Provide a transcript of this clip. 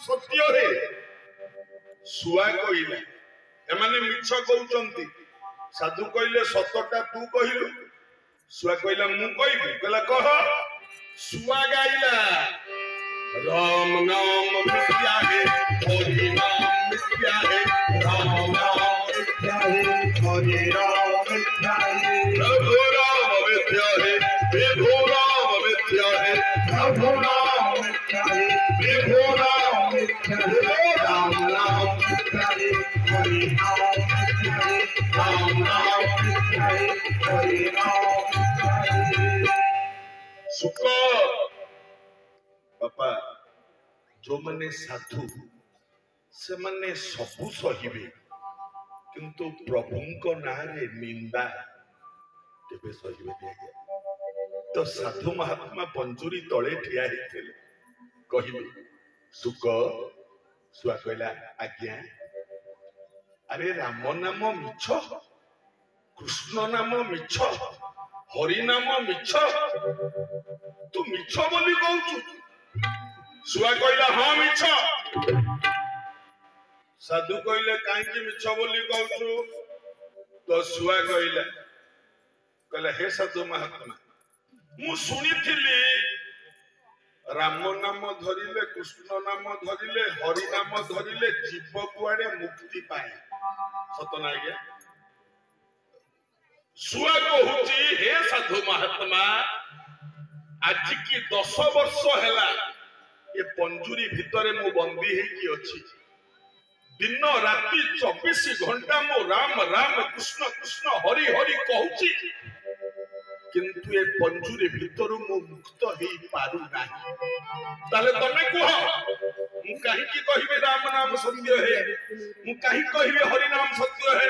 सत्य है सुआ कहला एमाने मिछ कहउचंती साधु कहले सतटा तू कहिलु सुआ कहला मु कहबी कहला कह सुआ गाइला राम नाम मिथ्या है हरि नाम मिथ्या है राम नाम मिथ्या है हरि नाम मिथ्या है प्रभु राम मिथ्या है विभु राम मिथ्या है प्रभु राम मिथ्या है विभु राम मिथ्या है राम नाम मिथ्या है हरि नाम मिथ्या है राम नाम मिथ्या है हरि नाम मिथ्या है सुख बापा जो मने साधु से मने सबु सहिबे किंतु प्रभु नारे निंदा केबे सहिबे दिया तो साधु महात्मा पंजुरी तले ठिया हेथिले कहिबे सुख सुआ कहला आज्ञा अरे राम नाम मिछ कृष्ण नाम मिछ हरि नाम मिछ तू मिछ बोली कहू सुआ कहला हाँ मिछ साधु कहले काहे मिछ बोली कहू तो सुआ कहला हे साधु महात्मा मु सुनिथिली राम नाम धरिले कृष्ण नाम धरिले हरि नाम धरिले जीव कुआडे मुक्ति पाए सत ना आज्ञा सुआ कहूची हे साधु महात्मा आज की 10 वर्ष हैला ये पंजुरी भितरे मु बंदी हेकी अछि दिन राति 24 घंटा मु राम राम कृष्ण कृष्ण हरि हरि कहूची किंतु ये पंजुरी भितर मु मुक्त हे पारु नाही ताले तमे कह मु काहे की कहिबे राम नाम सत्य है मु काहे कहिबे हरि नाम सत्य है